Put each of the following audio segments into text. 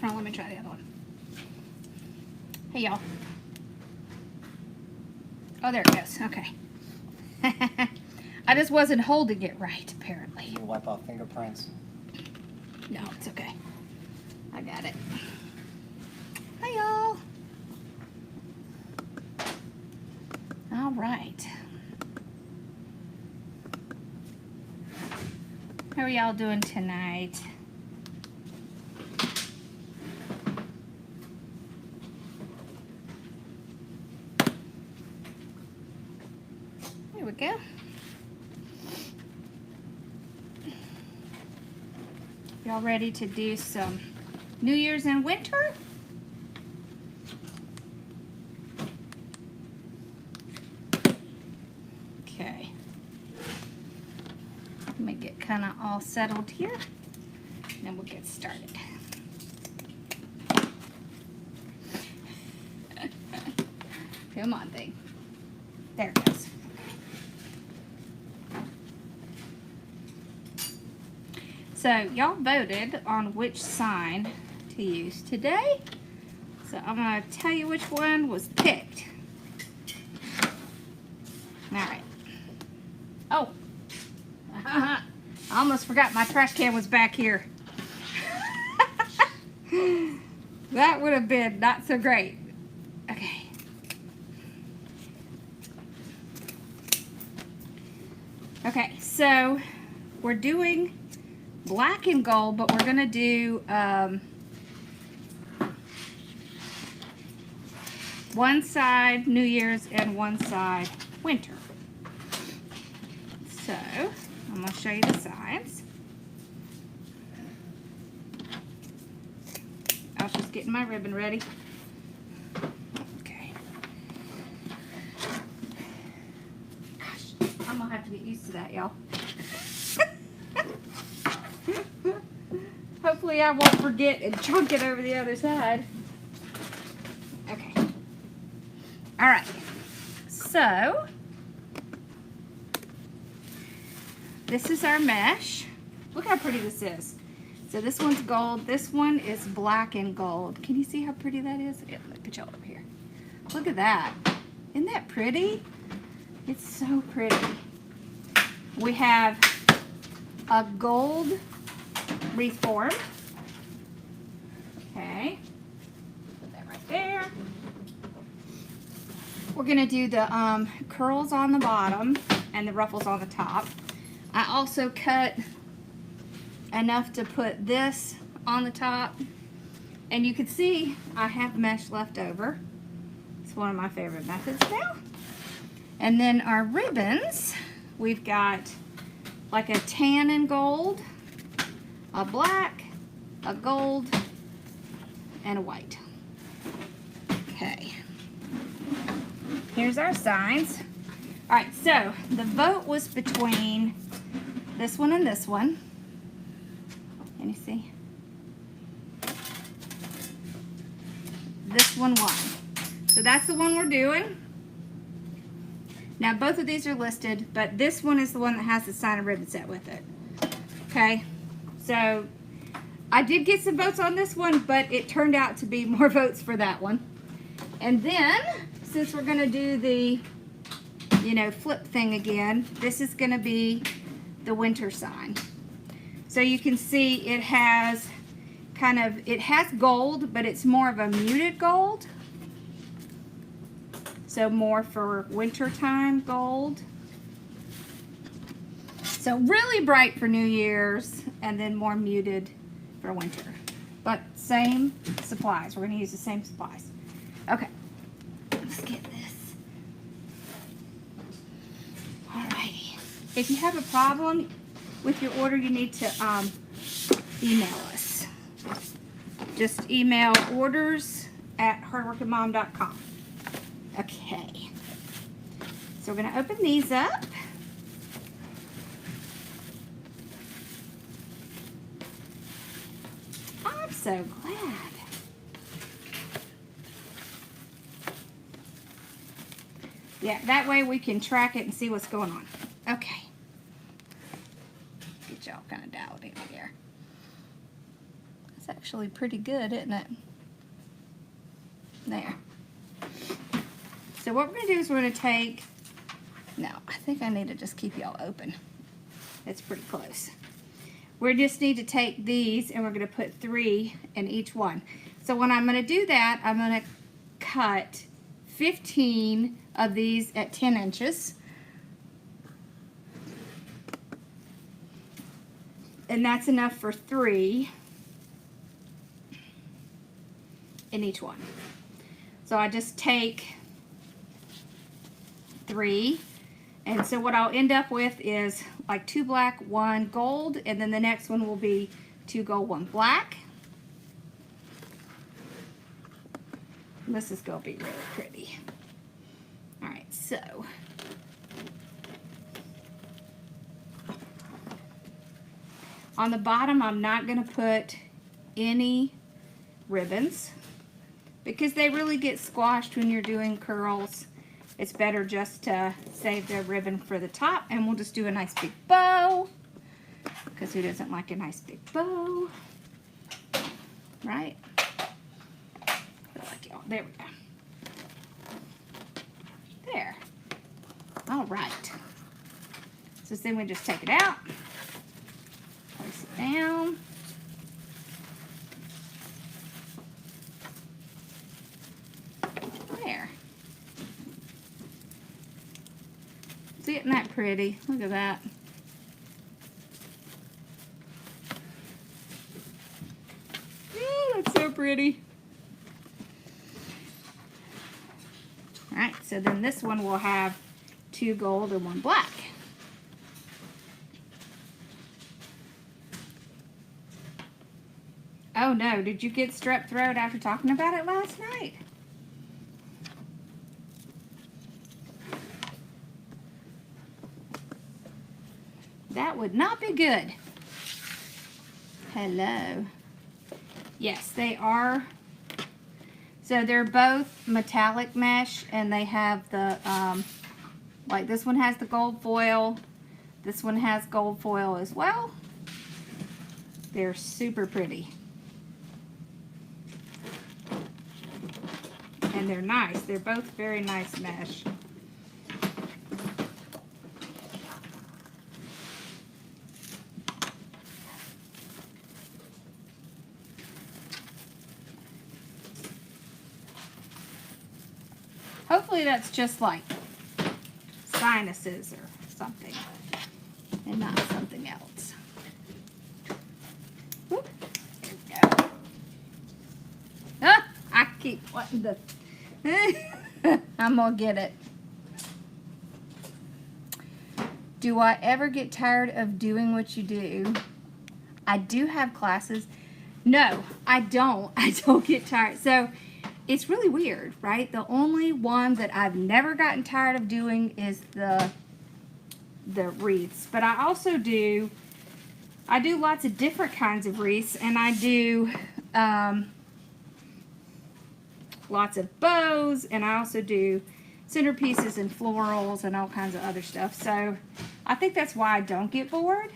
Hold on, let me try the other one. Hey, y'all. Oh, there it goes. Okay. I just wasn't holding it right, apparently. You wipe off fingerprints. No, it's okay. I got it. Hi, y'all. All right. How are y'all doing tonight? There we go. Y'all ready to do some New Year's and winter? Okay. Let me get kind of all settled here, and then we'll get started. Come on, thing. There it goes. So y'all voted on which sign to use today. So I'm going to tell you which one was picked. Alright. Oh. I almost forgot my trash can was back here. That would have been not so great. Okay. Okay, so we're doing black and gold, but we're gonna do one side New Year's and one side winter. So I'm gonna show you the signs. I was just getting my ribbon ready. Okay. Gosh, I'm gonna have to get used to that, y'all. Hopefully I won't forget and chunk it over the other side. Okay. Alright. So, this is our mesh. Look how pretty this is. So this one's gold. This one is black and gold. Can you see how pretty that is? Yeah, let me put y'all over here. Look at that. Isn't that pretty? It's so pretty. We have a gold wreath form. Okay, put that right there. We're gonna do the curls on the bottom and the ruffles on the top. I also cut enough to put this on the top, and you can see I have mesh left over. It's one of my favorite methods now. And then our ribbons, we've got like a tan and gold, a black, a gold, and a white. Okay. Here's our signs. All right, so the vote was between this one and this one. Can you see? This one won. So that's the one we're doing. Now both of these are listed, but this one is the one that has the sign and ribbon set with it. Okay, so I did get some votes on this one, but it turned out to be more votes for that one. And then, since we're gonna do the, you know, flip thing again, this is gonna be the winter sign. So you can see it has kind of, it has gold, but it's more of a muted gold. So more for winter time gold. So really bright for New Year's, and then more muted for winter. But same supplies. We're going to use the same supplies. Okay. Let's get this. Alrighty. If you have a problem with your order, you need to email us. Just email orders@hardworkingmom.com. Okay. So we're going to open these up. I'm so glad. Yeah, that way we can track it and see what's going on. Okay. Get y'all kind of dialed in here. Let's actually pretty good, isn't it? There. So what we're going to do is we're going to take, no, I think I need to just keep y'all open. It's pretty close. We just need to take these and we're going to put 3 in each one. So when I'm going to do that, I'm going to cut 15 of these at 10 inches. And that's enough for 3 in each one. So I just take 3, and so what I'll end up with is like 2 black, 1 gold, and then the next one will be 2 gold, 1 black. This is going to be really pretty. Alright, so on the bottom I'm not going to put any ribbons because they really get squashed when you're doing curls. It's better just to save the ribbon for the top, and we'll just do a nice big bow, because who doesn't like a nice big bow, right? There we go. There. All right. So then we just take it out, place it down. There. Isn't that pretty? Look at that. Oh, that's so pretty. Alright, so then this one will have 2 gold and 1 black. Oh no, did you get strep throat after talking about it last night? That would not be good. Hello. Yes, they are. So they're both metallic mesh, and they have the, like this one has the gold foil. This one has gold foil as well. They're super pretty. And they're nice. They're both very nice mesh. Hopefully that's just like sinuses or something and not something else. Whoop. There we go. Ah, I keep wanting to. I'm gonna get it. Do I ever get tired of doing what you do? I do have classes. No, I don't. I don't get tired. So it's really weird, right? The only one that I've never gotten tired of doing is the wreaths. But I also do, lots of different kinds of wreaths, and I do lots of bows, and I also do centerpieces and florals and all kinds of other stuff. So I think that's why I don't get bored.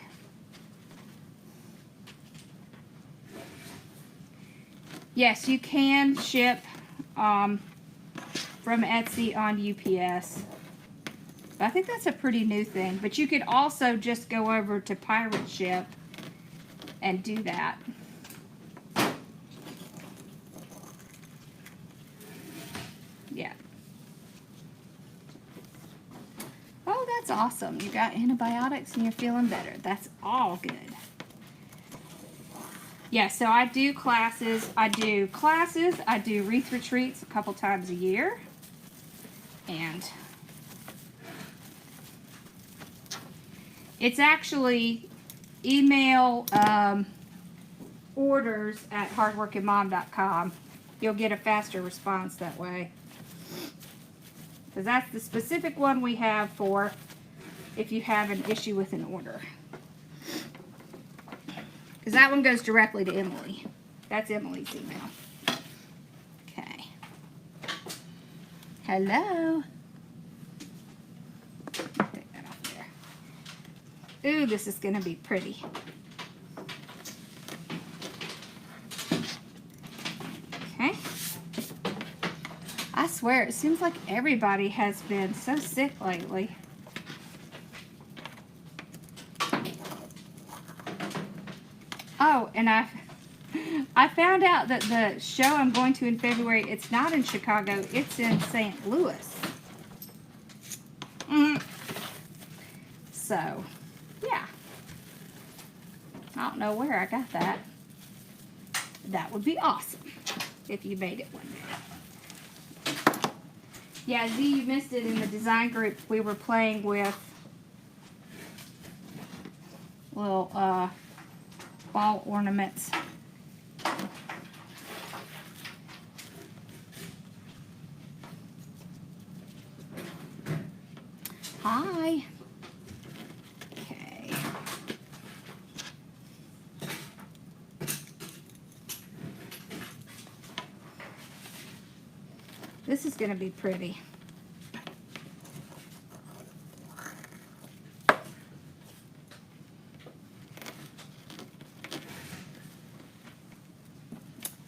Yes, you can ship from Etsy on UPS. But I think that's a pretty new thing. But you could also just go over to Pirate Ship and do that. Yeah. Oh, that's awesome. You got antibiotics and you're feeling better. That's all good. Yeah, so I do classes. I do wreath retreats a couple times a year. And it's actually email orders at hardworkingmom.com. You'll get a faster response that way. Because that's the specific one we have for if you have an issue with an order. Because that one goes directly to Emily. That's Emily's email. Okay. Hello. Take that off there. Ooh, this is going to be pretty. I swear, it seems like everybody has been so sick lately. Oh, and I found out that the show I'm going to in February, it's not in Chicago, it's in St. Louis. So, yeah. I don't know where I got that. That would be awesome if you made it one day. Yeah, Z, you missed it in the design group. We were playing with little ball ornaments. Hi. Okay. This is going to be pretty.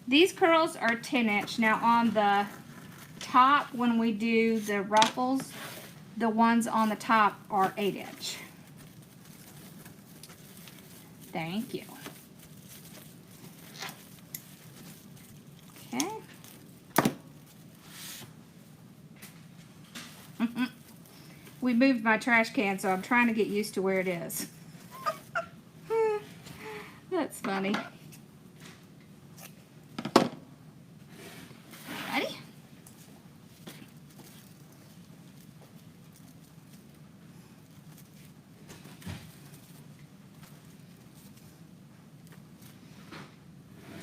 These curls are 10-inch. Now on the top, when we do the ruffles, the ones on the top are 8-inch. Thank you. Okay. We moved my trash can, so I'm trying to get used to where it is. That's funny. Ready?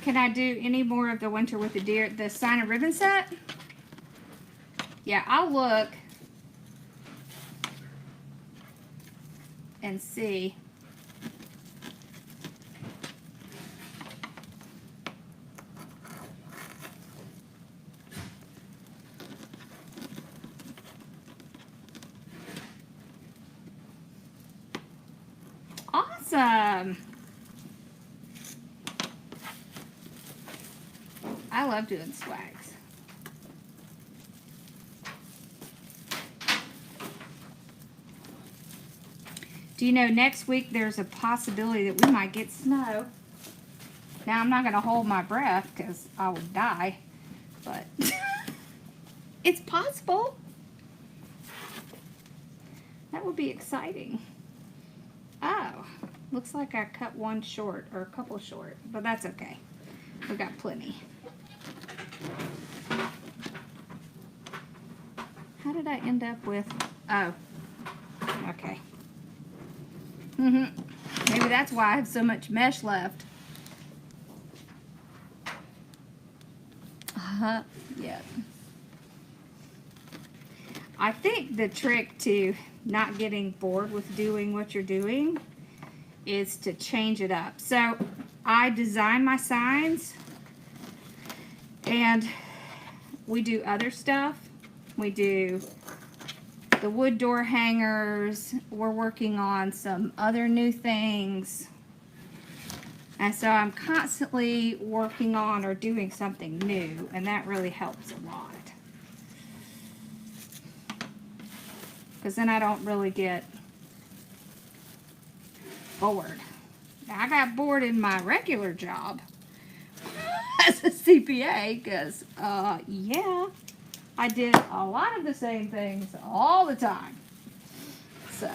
Can I do any more of the winter with the deer, the sign and ribbon set? Yeah, I'll look and see. Awesome. I love doing swags. Do you know next week there's a possibility that we might get snow? Now I'm not going to hold my breath because I would die, but it's possible. That would be exciting. Oh, looks like I cut one short or a couple short, but that's okay. We got plenty. How did I end up with, oh, okay. Maybe that's why I have so much mesh left. Yep. I think the trick to not getting bored with doing what you're doing is to change it up. So I design my signs and we do other stuff. We do the wood door hangers. We're working on some other new things. And so I'm constantly working on or doing something new, and that really helps a lot. Because then I don't really get bored. Now, I got bored in my regular job as a CPA because, yeah, I did a lot of the same things all the time. So,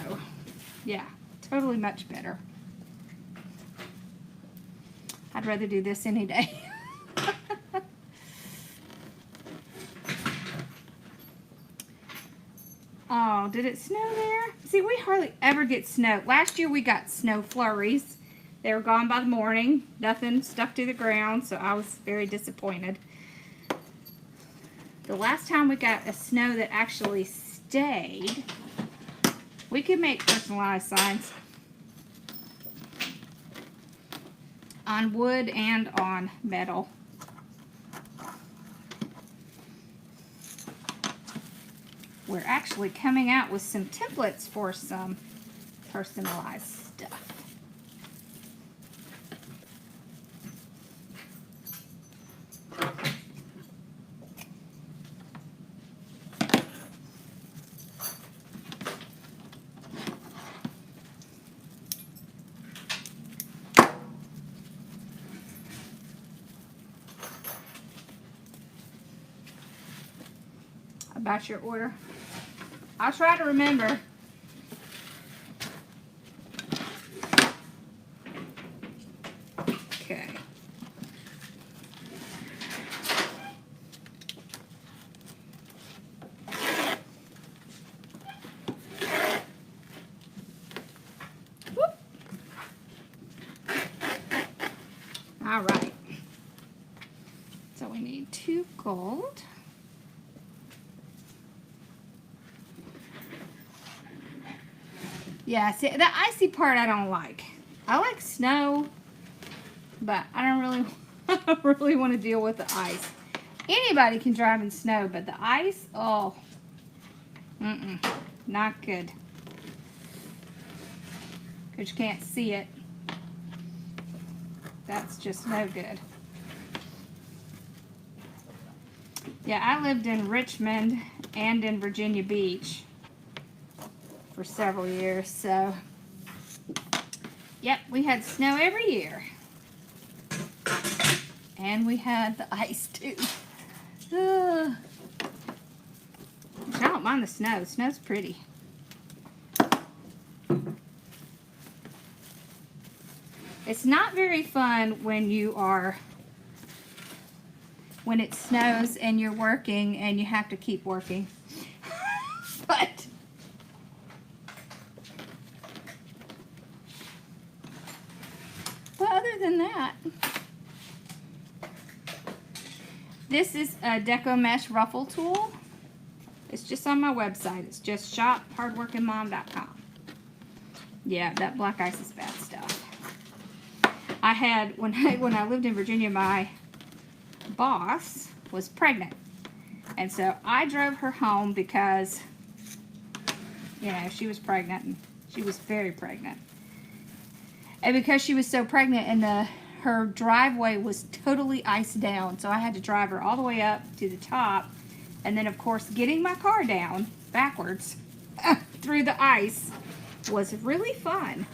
yeah, totally much better. I'd rather do this any day. Oh, did it snow there? See, we hardly ever get snow. Last year we got snow flurries. They were gone by the morning. Nothing stuck to the ground, so I was very disappointed. The last time we got a snow that actually stayed, we could make personalized signs on wood and on metal. We're actually coming out with some templates for some personalized stuff. about your order. I'll try to remember. Okay. Whoop. All right. So we need 2 gold. Yeah, see, the icy part I don't like. I like snow, but I don't really want to deal with the ice. Anybody can drive in snow, but the ice, oh, not good. Because you can't see it. That's just no good. Yeah, I lived in Richmond and in Virginia Beach for several years, so yep, we had snow every year. And we had the ice too. I don't mind the snow. The snow's pretty. It's not very fun when it snows and you're working and you have to keep working. But other than that, this is a Deco mesh ruffle tool. It's just on my website. It's just shop.hardworkingmom.com. Yeah, that black ice is bad stuff. I had, when I lived in Virginia, my boss was pregnant. And so I drove her home because, you know, she was pregnant. And she was very pregnant. And because she was so pregnant and her driveway was totally iced down, so I had to drive her all the way up to the top. And then, of course, getting my car down backwards through the ice was really fun.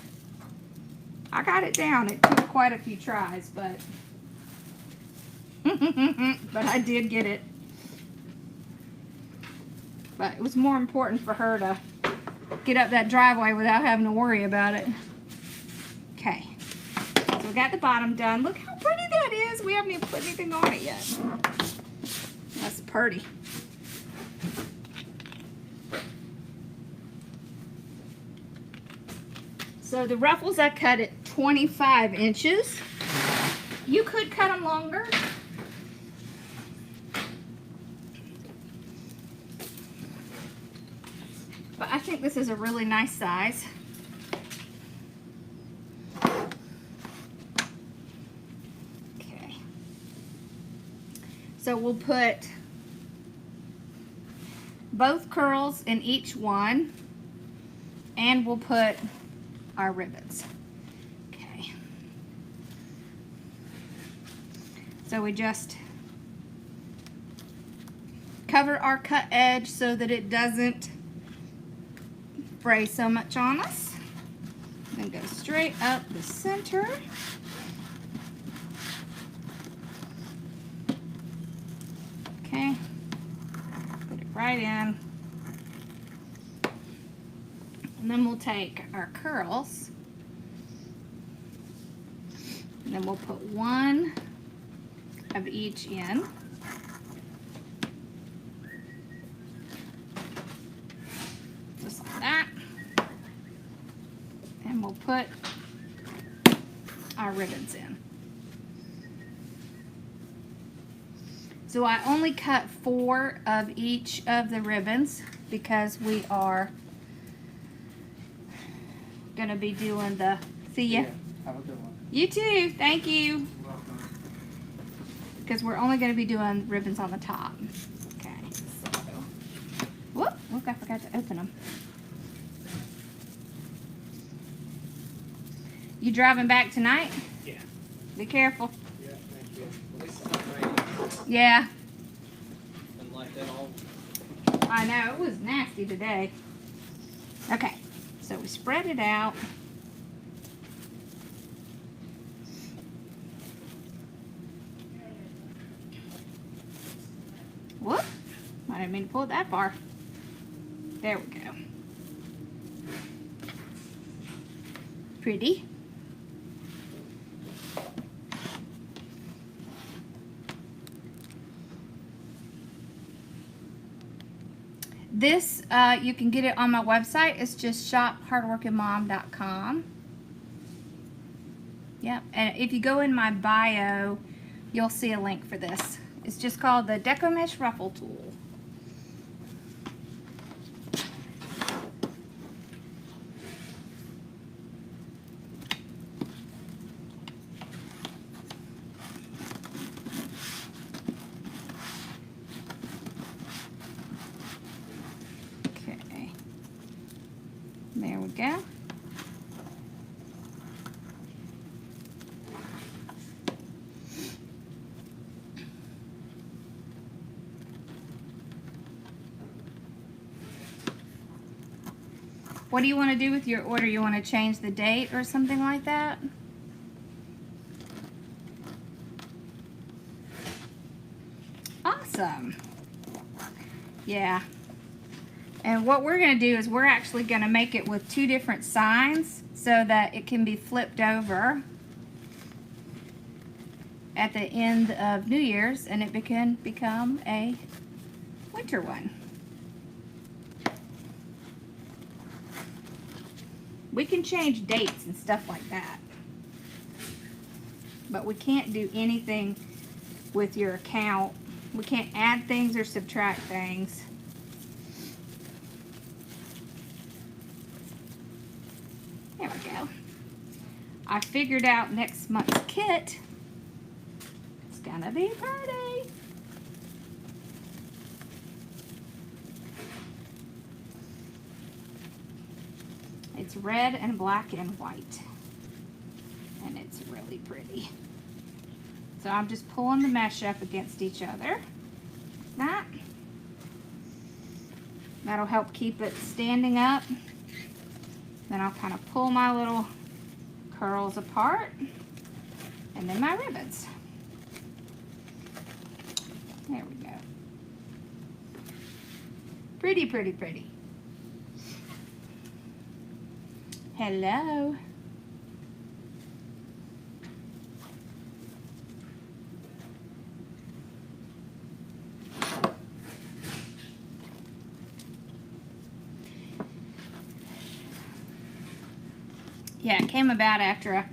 I got it down. It took quite a few tries, but but I did get it. But it was more important for her to get up that driveway without having to worry about it. Okay. So we got the bottom done. Look how pretty that is. We haven't even put anything on it yet. That's pretty. So the ruffles I cut at 25 inches. You could cut them longer. But I think this is a really nice size. Okay. So we'll put both curls in each one, and we'll put our ribbons. Okay. So we just cover our cut edge so that it doesn't fray so much on us. Then go straight up the center. Okay. Put it right in. And then we'll take our curls, and then we'll put one of each in. Just like that. And we'll put our ribbons in. So I only cut 4 of each of the ribbons because we are gonna be doing the, see ya. Yeah, have a good one. You too, thank you. Because we're only gonna be doing ribbons on the top. Okay, so, whoop, look, I forgot to open them. You driving back tonight? Yeah. Be careful. Yeah, thank you. At least it's not raining. Yeah, Been like that all. I know, it was nasty today. Okay. So we spread it out. Whoop, I didn't mean to pull it that far. There we go. Pretty. This, you can get it on my website. It's just shophardworkingmom.com. Yep, and if you go in my bio, you'll see a link for this. It's just called the Deco Mesh Ruffle Tool. Okay, there we go. What do you want to do with your order? You want to change the date or something like that? Awesome. Yeah. And what we're going to do is we're actually going to make it with 2 different signs so that it can be flipped over at the end of New Year's and it can become a winter one. We can change dates and stuff like that, but we can't do anything with your account. We can't add things or subtract things. There we go. I figured out next month's kit. It's gonna be pretty. It's red and black and white, and it's really pretty. So I'm just pulling the mesh up against each other. That'll help keep it standing up. Then I'll kind of pull my little curls apart, and then my ribbons. There we go. Pretty, pretty, pretty. Hello. Yeah, it came about after a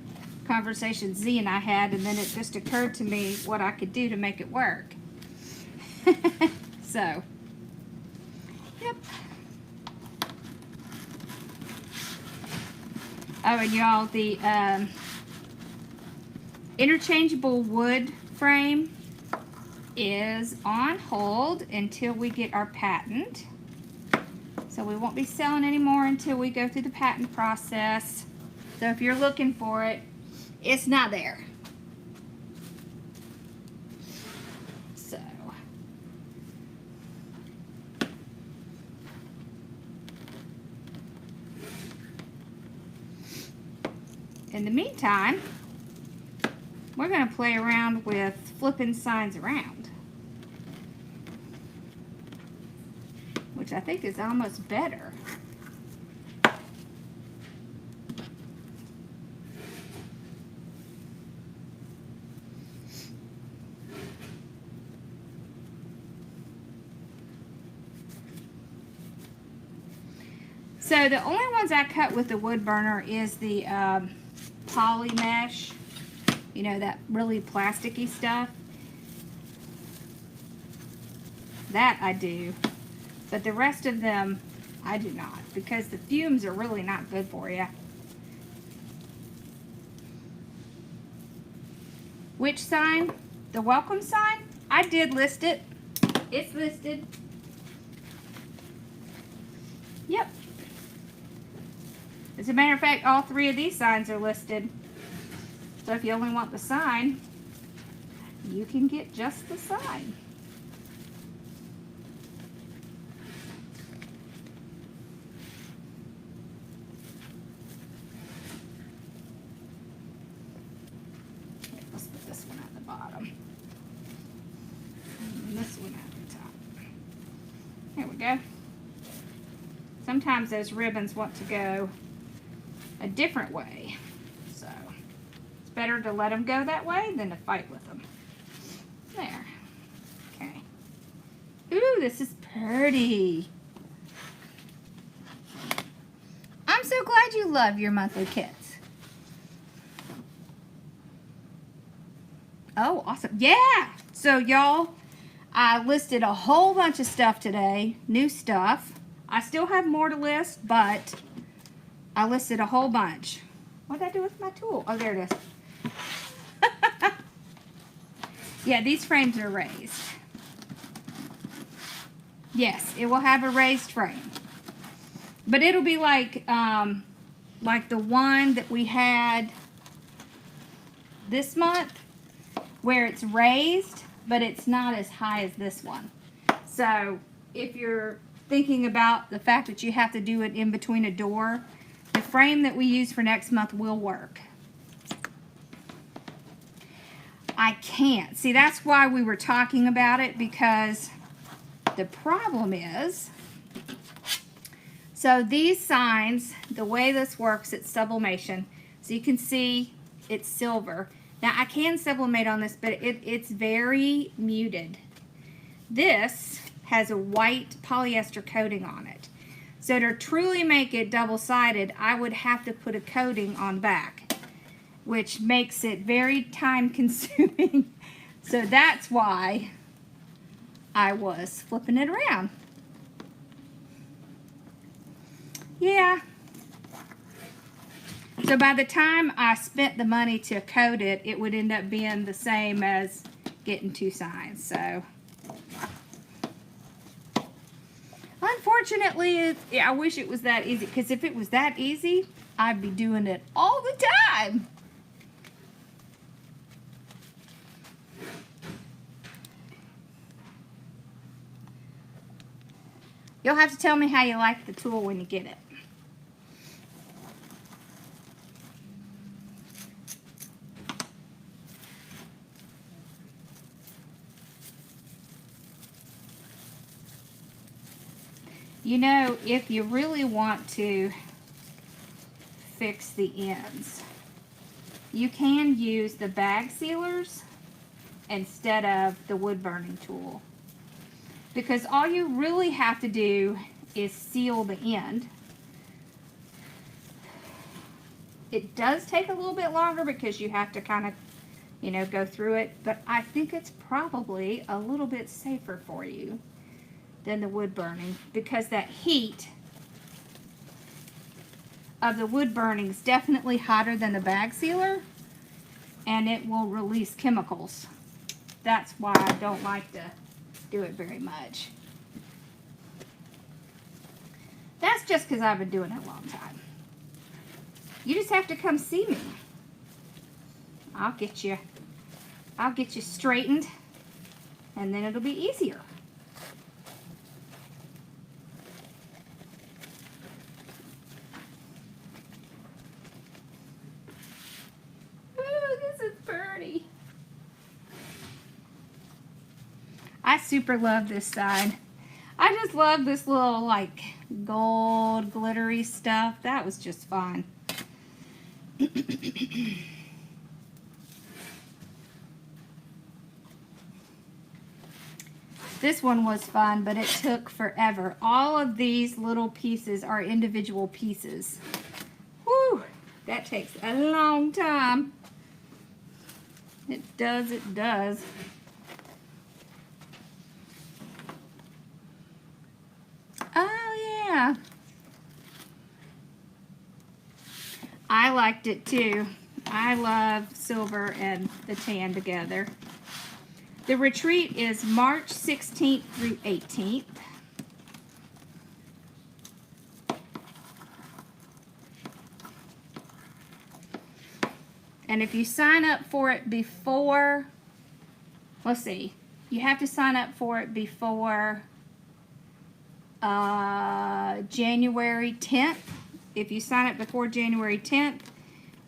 conversation Z and I had, and then it just occurred to me what I could do to make it work. So, yep. Oh, and y'all, the interchangeable wood frame is on hold until we get our patent. So we won't be selling anymore until we go through the patent process. So if you're looking for it, it's not there. So. In the meantime, we're going to play around with flipping signs around, which I think is almost better. So the only ones I cut with the wood burner is the poly mesh, you know, that really plasticky stuff. That I do, but the rest of them I do not, because the fumes are really not good for you. Which sign? The welcome sign? I did list it. It's listed. Yep. As a matter of fact, all 3 of these signs are listed. So if you only want the sign, you can get just the sign. Here, let's put this one at the bottom. And this one at the top. go. Sometimes those ribbons want to go a different way. So it's better to let them go that way than to fight with them. There. Okay. Ooh, this is pretty. I'm so glad you love your monthly kits. Oh, awesome. Yeah. So y'all, I listed a whole bunch of stuff today. New stuff. I still have more to list, but I listed a whole bunch. What did I do with my tool? Oh, there it is. Yeah, these frames are raised. Yes, it will have a raised frame. But it'll be like the one that we had this month, where it's raised, but it's not as high as this one. So if you're thinking about the fact that you have to do it in between a door, the frame that we use for next month will work. I can't. See, that's why we were talking about it, because the problem is, so these signs, the way this works, it's sublimation. So you can see it's silver. Now I can sublimate on this, but it's very muted. This has a white polyester coating on it. So to truly make it double-sided, I would have to put a coating on back, which makes it very time-consuming. So that's why I was flipping it around. Yeah. So by the time I spent the money to coat it, it would end up being the same as getting two signs. So unfortunately, I wish it was that easy, because if it was that easy, I'd be doing it all the time. You'll have to tell me how you like the tool when you get it. You know, if you really want to fix the ends, you can use the bag sealers instead of the wood burning tool, because all you really have to do is seal the end. It does take a little bit longer because you have to kind of, you know, go through it, but I think it's probably a little bit safer for you than the wood burning, because that heat of the wood burning is definitely hotter than the bag sealer, and it will release chemicals. That's why I don't like to do it very much. That's just because I've been doing it a long time. You just have to come see me. I'll get you straightened, and then it'll be easier. I super love this side. I just love this little like gold glittery stuff. That was just fun. This one was fun, but it took forever. All of these little pieces are individual pieces. Whew, that takes a long time. It does, it does. Oh, yeah. I liked it too. I love silver and the tan together. The retreat is March 16th through 18th. And if you sign up for it before, let's see, you have to sign up for it before January 10th. If you sign up before January 10th,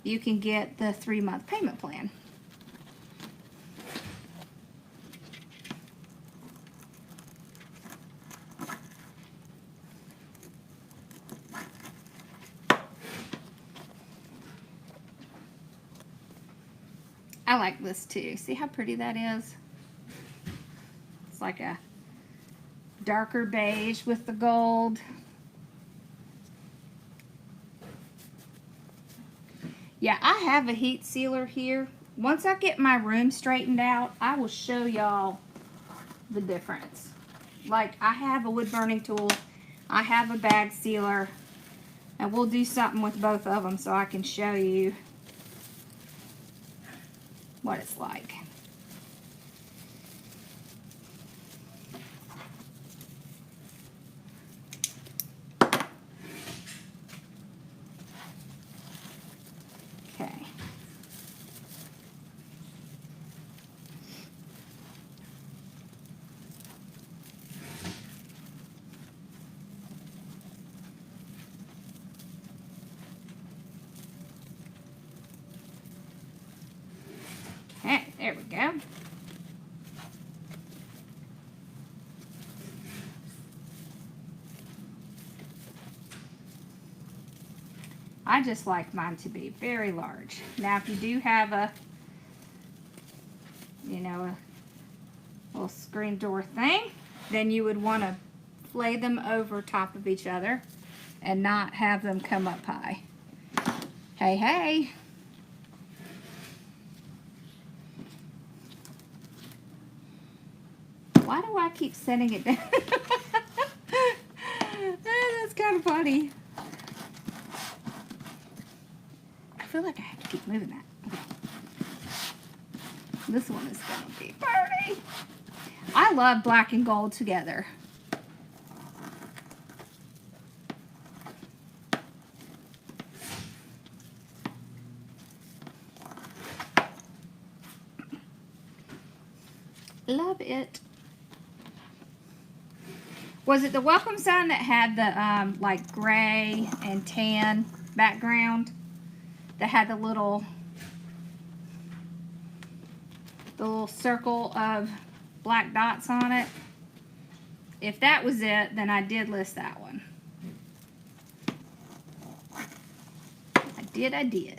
you can get the 3-month payment plan. I like this too. See how pretty that is? It's like a darker beige with the gold. Yeah, I have a heat sealer here. Once I get my room straightened out, I will show y'all the difference. Like, I have a wood burning tool, I have a bag sealer, and we'll do something with both of them so I can show you what it's like. Okay. Okay, there we go. I just like mine to be very large. Now, if you do have a, you know, a little screen door thing, then you would want to lay them over top of each other and not have them come up high. Hey, hey. Why do I keep setting it down? That's kind of funny. I feel like I have to keep moving that. Okay. This one is going to be pretty. I love black and gold together. Love it. Was it the welcome sign that had the like gray and tan background? That had the little circle of black dots on it? If that was it, then I did list that one. I did.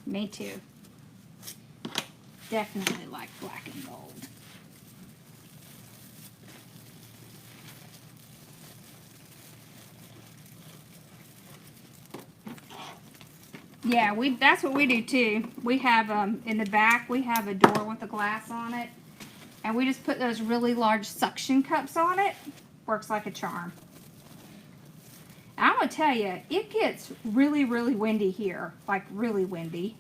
Me too. Definitely like black and gold. Yeah, that's what we do too. We have in the back we have a door with a glass on it, and we just put those really large suction cups on it. Works like a charm. I'm gonna tell you, it gets really, really windy here, like really windy,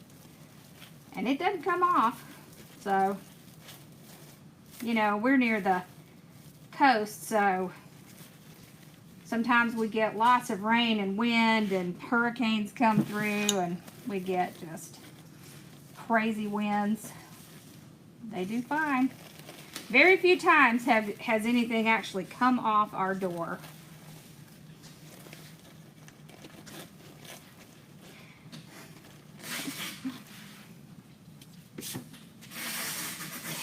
and it doesn't come off. So, you know, we're near the coast, so sometimes we get lots of rain and wind and hurricanes come through and we get just crazy winds. They do fine. Very few times has anything actually come off our door.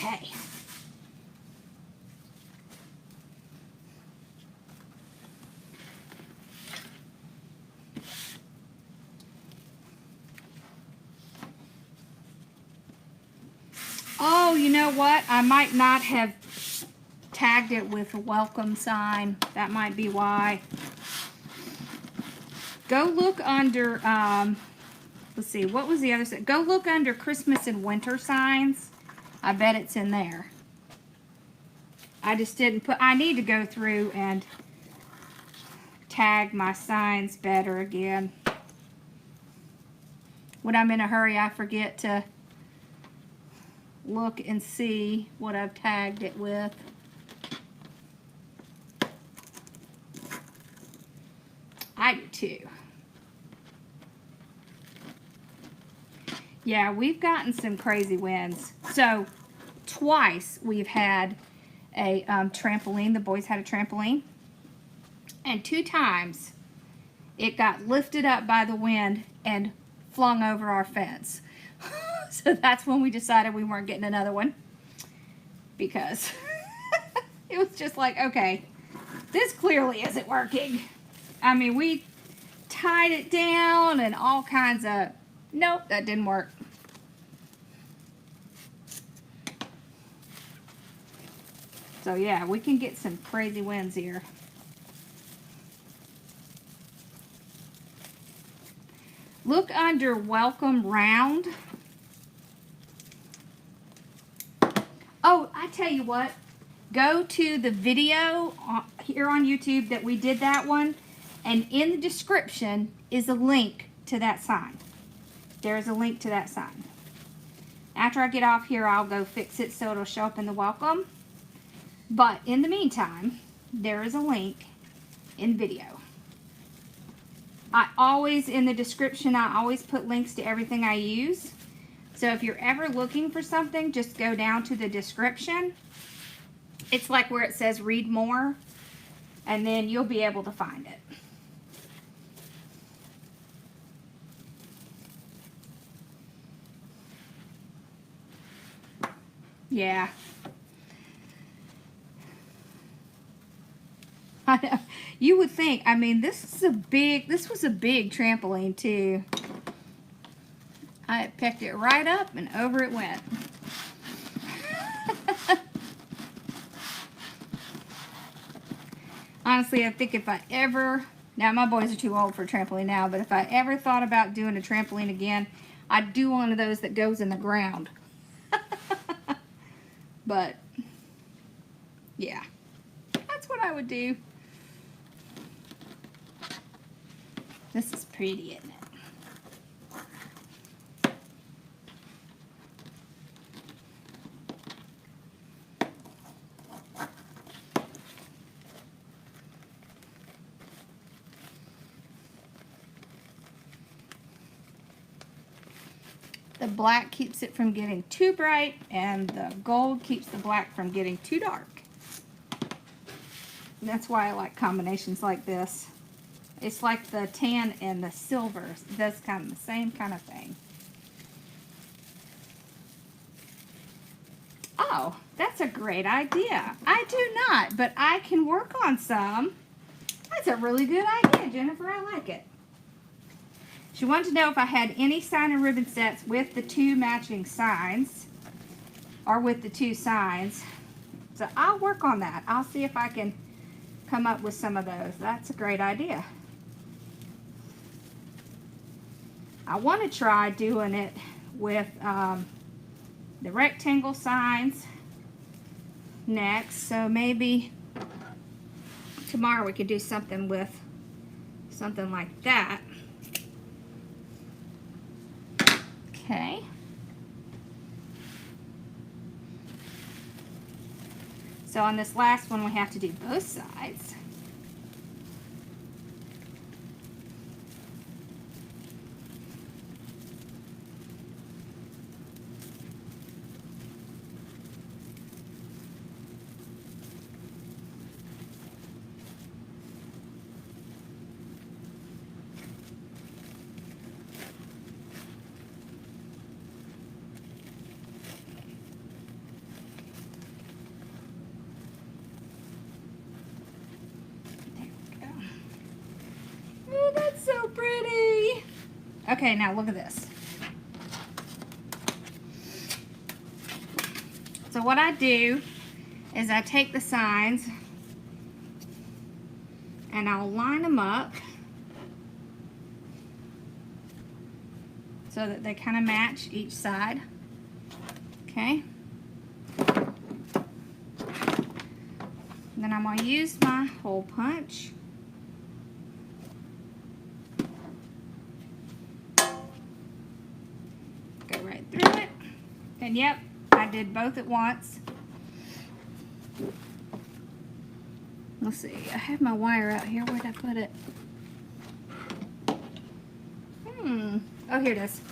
Okay. Oh, you know what? I might not have tagged it with a welcome sign. That might be why. Go look under, let's see, what was the other side? Go look under Christmas and winter signs. I bet it's in there. I just didn't put, I need to go through and tag my signs better again. When I'm in a hurry, I forget to look and see what I've tagged it with. I do too. Yeah, we've gotten some crazy winds. So twice we've had a trampoline. The boys had a trampoline. And 2 times it got lifted up by the wind and flung over our fence. So that's when we decided we weren't getting another one. Because It was just like, okay, this clearly isn't working. I mean, we tied it down and all kinds of, nope, that didn't work. So yeah, we can get some crazy winds here. Look under welcome round. Oh, I tell you what, go to the video here on YouTube that we did that one, and in the description is a link to that sign. There's a link to that sign. After I get off here, I'll go fix it so it'll show up in the welcome. But in the meantime, there is a link in video. I always, in the description, I always put links to everything I use. So if you're ever looking for something, just go down to the description. It's like where it says read more, and then you'll be able to find it. Yeah. I know. You would think, I mean, this was a big trampoline too. I picked it right up and over it went. Honestly, I think if I ever, now my boys are too old for a trampoline now, but if I ever thought about doing a trampoline again, I'd do one of those that goes in the ground. But, yeah, that's what I would do. This is pretty, isn't it? The black keeps it from getting too bright, and the gold keeps the black from getting too dark. And that's why I like combinations like this. It's like the tan and the silver. That's kind of the same kind of thing. Oh, that's a great idea. I do not, but I can work on some. That's a really good idea, Jennifer. I like it. She wanted to know if I had any sign and ribbon sets with the two matching signs, or with the two signs. So I'll work on that. I'll see if I can come up with some of those. That's a great idea. I want to try doing it with the rectangle signs next. So maybe tomorrow we could do something with something like that. Okay. So on this last one, we have to do both sides. So pretty. Okay, now look at this. So what I do is I take the signs and I'll line them up so that they kind of match each side. Okay. Then I'm going to use my hole punch. And yep, I did both at once. Let's see, I have my wire out here. Where'd I put it? Oh, here it is.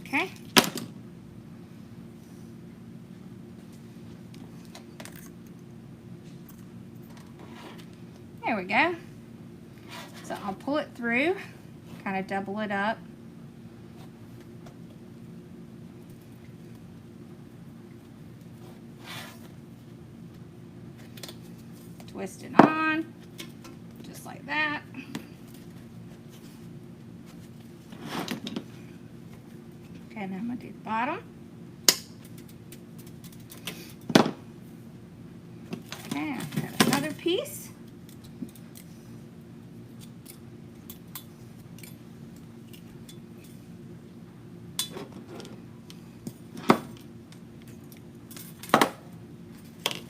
Okay. There we go. So I'll pull it through, kind kind of double it up. Twist it on, just like that. Okay, now I'm going to do the bottom. Okay, I've got another piece.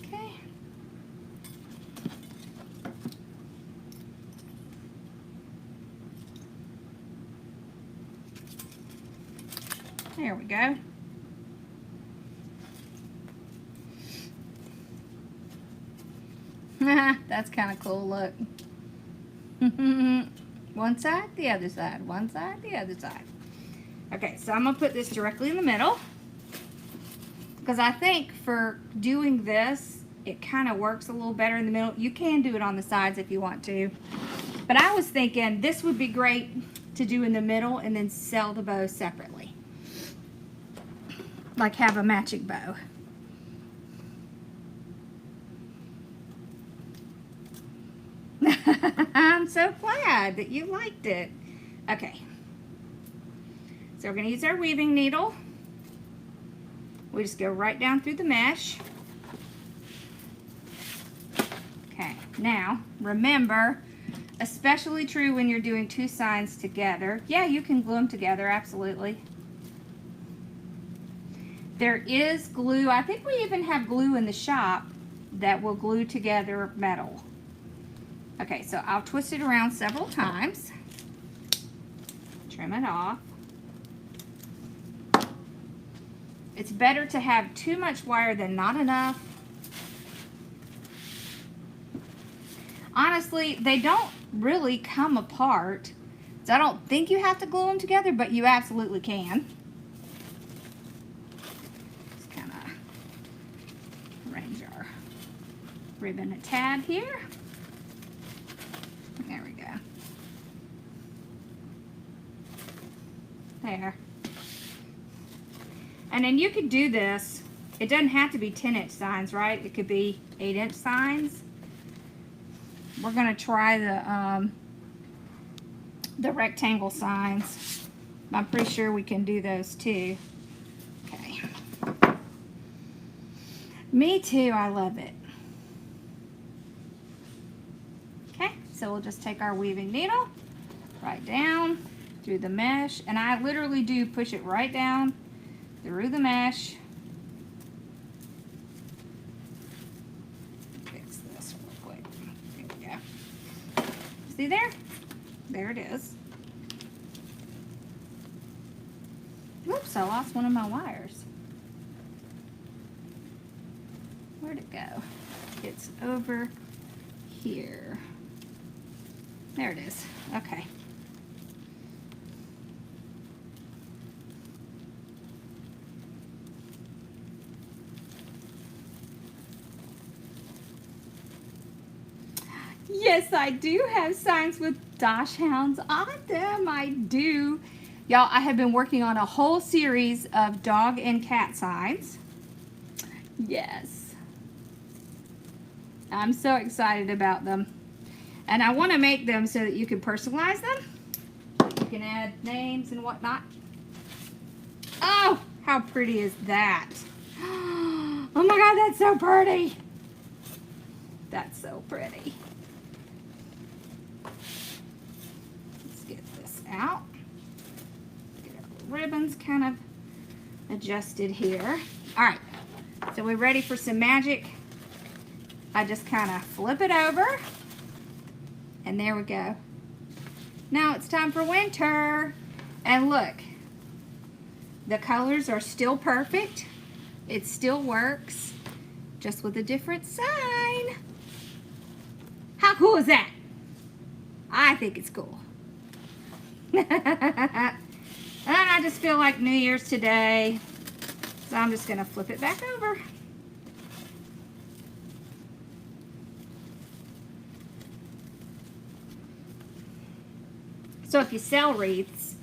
Okay. There we go. That's kind of cool, look. One side, the other side. One side, the other side. Okay, so I'm going to put this directly in the middle. Because I think for doing this, it kind of works a little better in the middle. You can do it on the sides if you want to. But I was thinking this would be great to do in the middle and then sell the bow separately. Like have a matching bow. I'm so glad that you liked it. Okay. So we're going to use our weaving needle. We just go right down through the mesh. Okay, now remember, especially true when you're doing two signs together. Yeah, you can glue them together, absolutely. There is glue. I think we even have glue in the shop that will glue together metal. Okay, so I'll twist it around several times. Trim it off. It's better to have too much wire than not enough. Honestly, they don't really come apart. So I don't think you have to glue them together, but you absolutely can. Just kind of arrange our ribbon a tad here. There we go. There. And then you could do this. It doesn't have to be 10-inch signs, right? It could be 8-inch signs. We're going to try the rectangle signs. I'm pretty sure we can do those too. Okay. Me too. I love it. Okay, so we'll just take our weaving needle right down through the mesh. And I literally do push it right down through the mesh. Fix this real quick. There we go. See there? There it is. Whoops, I lost one of my wires. Where'd it go? It's over here. There it is. Okay. Yes, I do have signs with dachshunds on them. I do. Y'all, I have been working on a whole series of dog and cat signs. Yes. I'm so excited about them. And I want to make them so that you can personalize them. You can add names and whatnot. Oh, how pretty is that? Oh my God, that's so pretty. That's so pretty. Let's get this out. Get our ribbons kind of adjusted here. All right, so we're ready for some magic. I just kind of flip it over. And there we go. Now it's time for winter. And look, the colors are still perfect. It still works, just with a different sign. How cool is that? I think it's cool. And I just feel like New Year's today, so I'm just gonna flip it back over. So if you sell wreaths,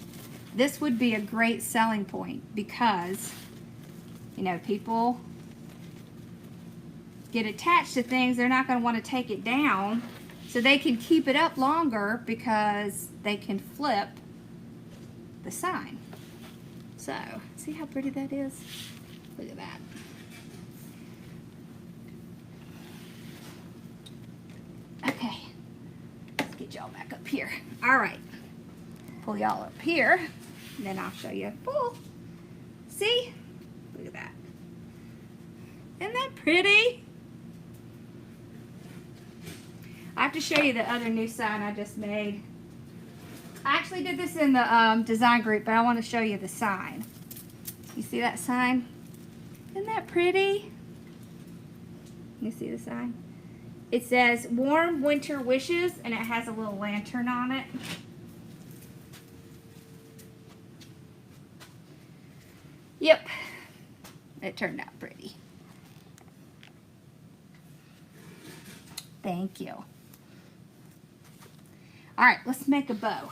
this would be a great selling point because, you know, people get attached to things. They're not going to want to take it down, so they can keep it up longer because they can flip the sign. So, see how pretty that is? Look at that. Okay, let's get y'all back up here. All right, pull y'all up here, and then I'll show you. Pull. See? Look at that. Isn't that pretty? I have to show you the other new sign I just made. I actually did this in the design group, but I want to show you the sign. You see that sign? Isn't that pretty? You see the sign? It says Warm Winter Wishes, and it has a little lantern on it. Yep, it turned out pretty. Thank you. All right, let's make a bow.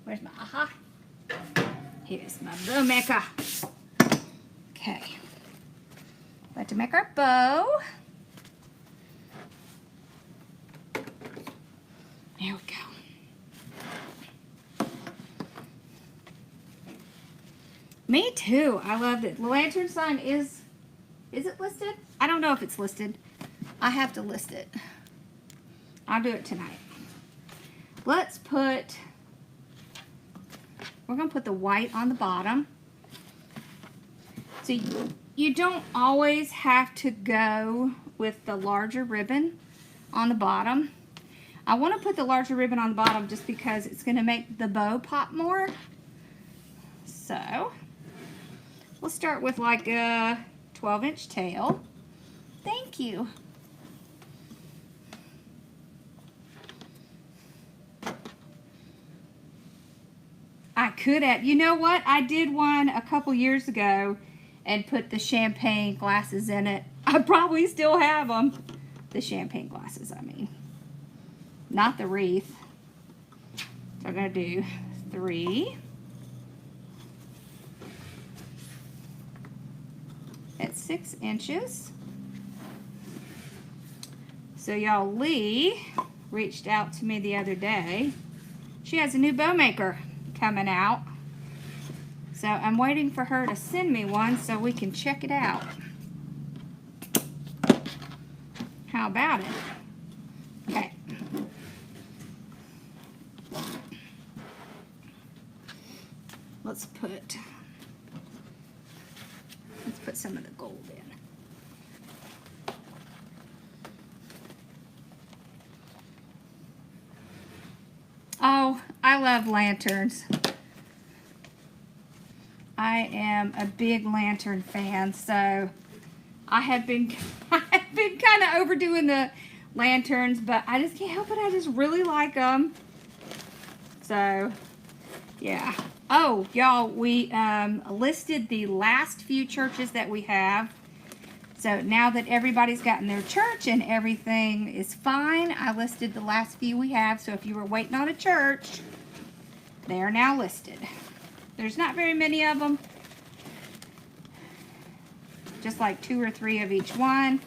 Where's my aha? Here's my bow maker. Okay. About to make our bow. There we go. Me too. I love it. The lantern sign is it listed? I don't know if it's listed. I have to list it. I'll do it tonight. Let's put, we're going to put the white on the bottom. So you don't always have to go with the larger ribbon on the bottom. I want to put the larger ribbon on the bottom just because it's going to make the bow pop more. So we'll start with like a 12-inch tail. Thank you. I could have, you know what? I did one a couple years ago and put the champagne glasses in it. I probably still have them. The champagne glasses, I mean. Not the wreath. So I'm going to do 3. At 6 inches. So y'all, Lee reached out to me the other day. She has a new bow maker coming out. So I'm waiting for her to send me one so we can check it out. How about it? Okay. Let's put some of the gold in. Oh, I love lanterns. I am a big lantern fan, so I have been kind of overdoing the lanterns, but I just can't help it. I just really like them. So, yeah. Oh, y'all, we listed the last few churches that we have. So now that everybody's gotten their church and everything is fine, I listed the last few we have. So if you were waiting on a church, they are now listed. There's not very many of them. Just like 2 or 3 of each one.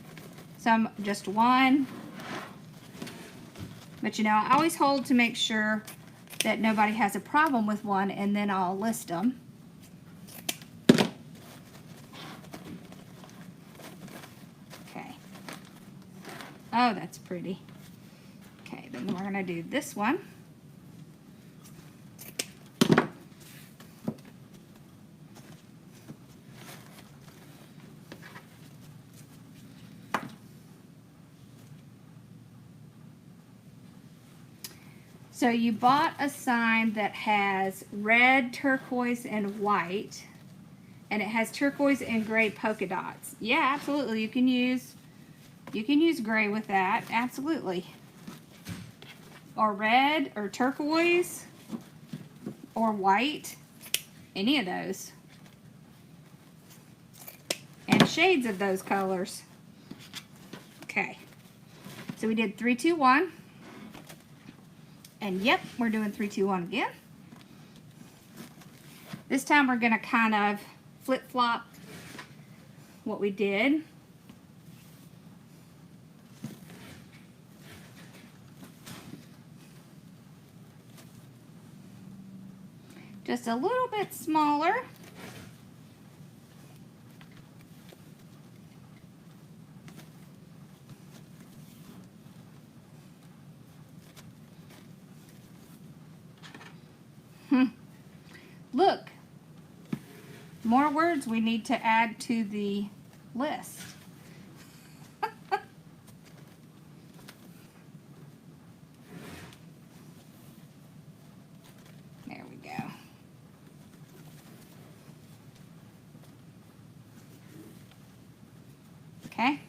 Some just 1. But you know, I always hold to make sure that nobody has a problem with one, and then I'll list them. Okay. Oh, that's pretty. Okay, then we're going to do this one. So you bought a sign that has red, turquoise, and white, and it has turquoise and gray polka dots. Yeah, absolutely. You can use gray with that. Absolutely. Or red, or turquoise, or white. Any of those. And shades of those colors. Okay. So we did 3, 2, 1. And yep, we're doing 3, 2, 1 again. This time we're gonna kind of flip-flop what we did. Just a little bit smaller. Look, more words we need to add to the list. There we go. Okay.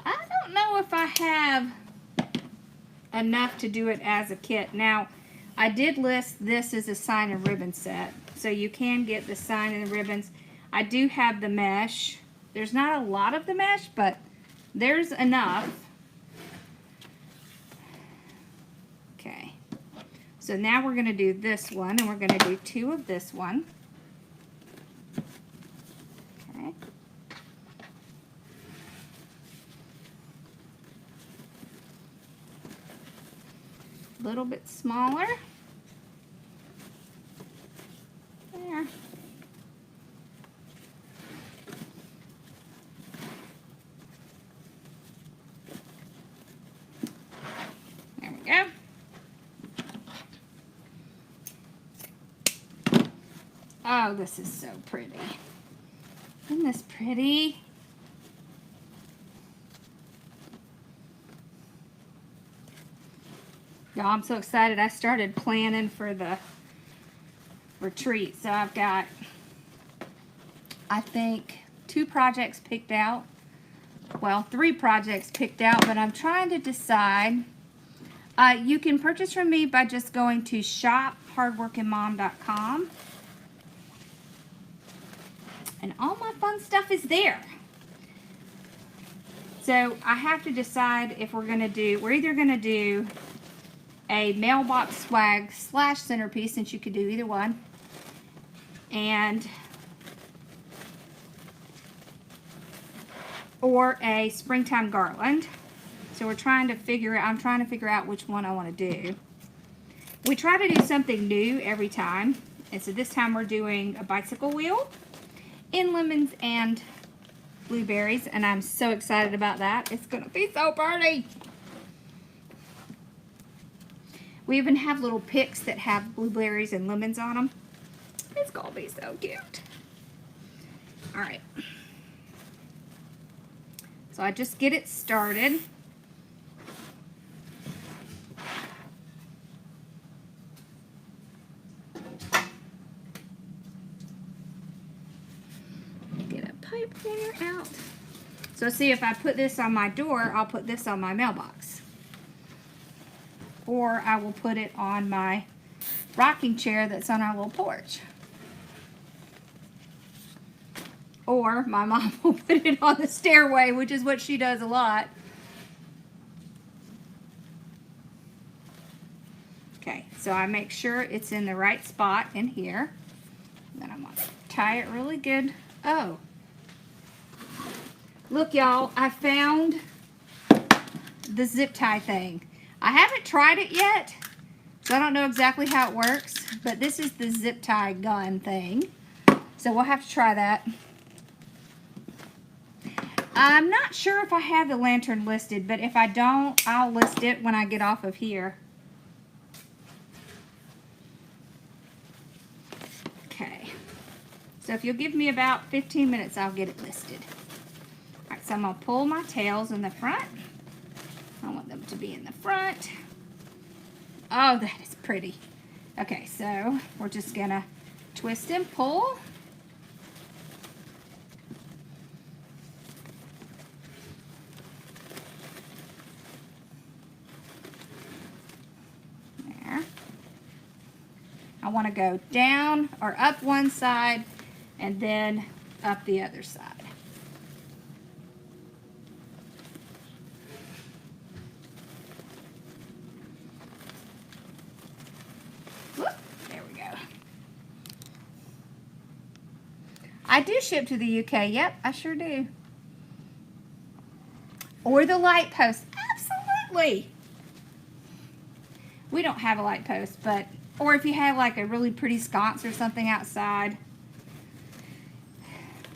I don't know if I have enough to do it as a kit. Now, I did list this as a sign and ribbon set, so you can get the sign and the ribbons. I do have the mesh. There's not a lot of the mesh, but there's enough. Okay, so now we're going to do this one, and we're going to do 2 of this one. Okay. A little bit smaller. There. There we go. Oh, this is so pretty. Isn't this pretty? Y'all, I'm so excited. I started planning for the retreat. So I've got, I think, 2 projects picked out. Well, 3 projects picked out, but I'm trying to decide. You can purchase from me by just going to shop.hardworkingmom.com. And all my fun stuff is there. So I have to decide if we're either going to do a mailbox swag / centerpiece, since you could do either one, or a springtime garland. So I'm trying to figure out which one I want to do. We try to do something new every time, and so this time we're doing a bicycle wheel in lemons and blueberries, and I'm so excited about that. It's gonna be so pretty. We even have little picks that have blueberries and lemons on them. It's gonna be so cute. All right. So I just get it started. Get a pipe cleaner out. So see, if I put this on my door, I'll put this on my mailbox. Or I will put it on my rocking chair that's on our little porch. Or my mom will put it on the stairway, which is what she does a lot. Okay, so I make sure it's in the right spot in here. Then I'm going to tie it really good. Oh, look, y'all, I found the zip tie thing. I haven't tried it yet, so I don't know exactly how it works, but this is the zip tie gun thing. So we'll have to try that. I'm not sure if I have the lantern listed, but if I don't, I'll list it when I get off of here. Okay. So if you'll give me about 15 minutes, I'll get it listed. All right, so I'm going to pull my tails in the front. I want them to be in the front. Oh, that is pretty. Okay, so we're just going to twist and pull. There. I want to go down or up one side and then up the other side. Whoop, there we go. I do ship to the UK. Yep, I sure do. Or the light post. Absolutely. We don't have a light post, but, or if you have like a really pretty sconce or something outside,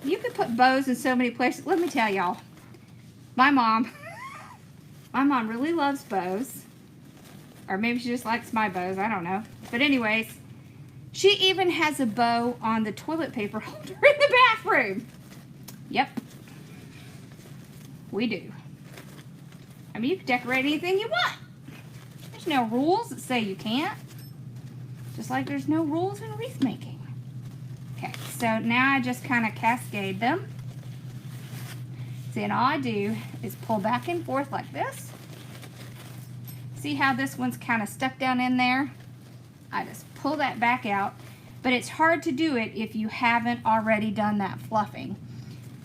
you could put bows in so many places. Let me tell y'all, my mom really loves bows. Or maybe she just likes my bows, I don't know. But anyways, she even has a bow on the toilet paper holder in the bathroom. Yep. We do. I mean, you can decorate anything you want. There's no rules that say you can't. Just like there's no rules in wreath making. Okay, so now I just kind of cascade them. See, and all I do is pull back and forth like this. See how this one's kind of stuck down in there? I just pull that back out. But it's hard to do it if you haven't already done that fluffing.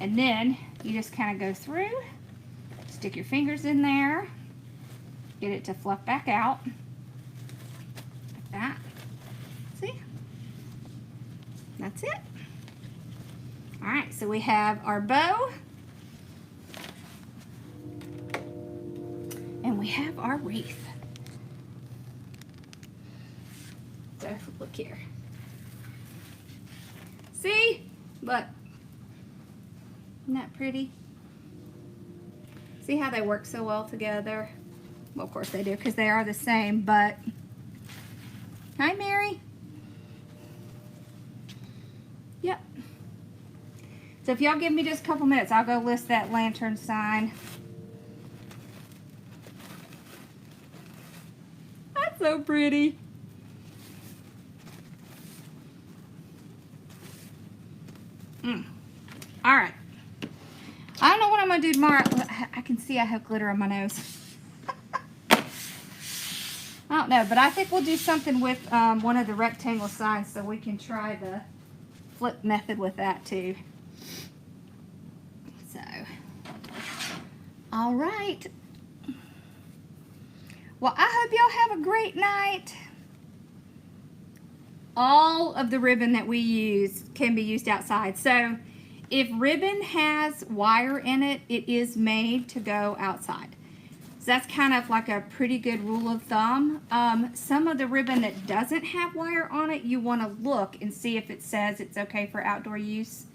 And then you just kind of go through, stick your fingers in there, get it to fluff back out. Like that. See? That's it. Alright, so we have our bow. And we have our wreath. So, look here. See? Look. Isn't that pretty? See how they work so well together? Well, of course they do, because they are the same, but... Hi, Mary. Yep. So if y'all give me just a couple minutes, I'll go list that lantern sign. That's so pretty. All right. I don't know what I'm going to do tomorrow. I can see I have glitter on my nose. I don't know, but I think we'll do something with one of the rectangle signs so we can try the flip method with that too. So, all right. Well, I hope y'all have a great night. All of the ribbon that we use can be used outside. So if ribbon has wire in it, it is made to go outside. So that's kind of like a pretty good rule of thumb. Some of the ribbon that doesn't have wire on it, you want to look and see if it says it's okay for outdoor use.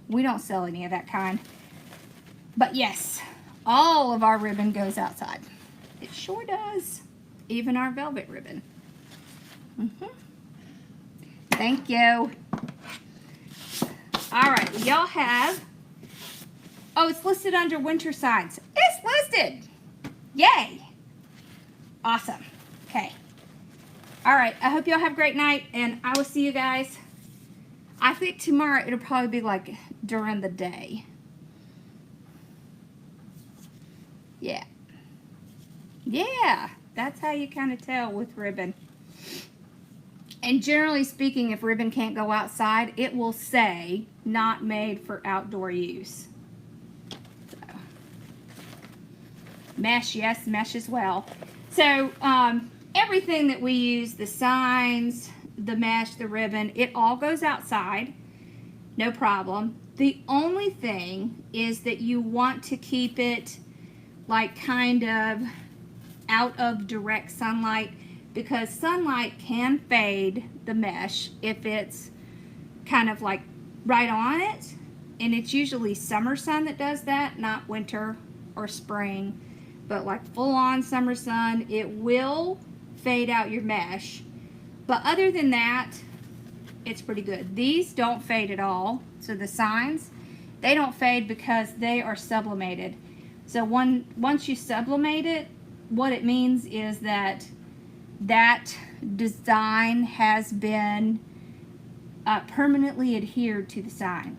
We don't sell any of that kind. But yes, all of our ribbon goes outside. It sure does. Even our velvet ribbon. Thank you. All right, y'all have, oh, it's listed under winter signs. It's listed. Yay. Awesome. Okay. All right, I hope y'all have a great night, and I will see you guys. I think tomorrow it'll probably be like during the day. Yeah. Yeah, that's how you kind of tell with ribbon. And generally speaking, if ribbon can't go outside, it will say not made for outdoor use. So, mesh, yes, mesh as well. So everything that we use, the signs, the mesh, the ribbon, it all goes outside. No problem. The only thing is that you want to keep it like kind of out of direct sunlight, because sunlight can fade the mesh if it's kind of like right on it, and it's usually summer sun that does that, not winter or spring, but like full-on summer sun, it will fade out your mesh. But other than that, it's pretty good. These don't fade at all. So the signs, they don't fade because they are sublimated. So once you sublimate it, what it means is that that design has been permanently adhered to the sign.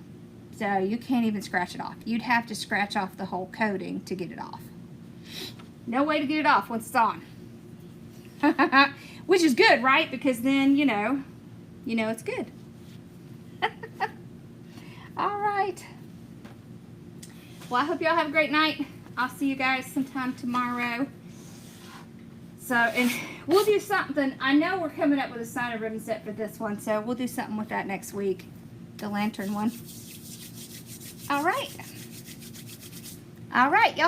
So you can't even scratch it off. You'd have to scratch off the whole coating to get it off. No way to get it off once it's on. Which is good, right? Because then, you know it's good. All right. Well, I hope y'all have a great night. I'll see you guys sometime tomorrow. So, and We'll do something. I know we're coming up with a sign and ribbon set for this one, so we'll do something with that next week. The lantern one. All right. All right, y'all.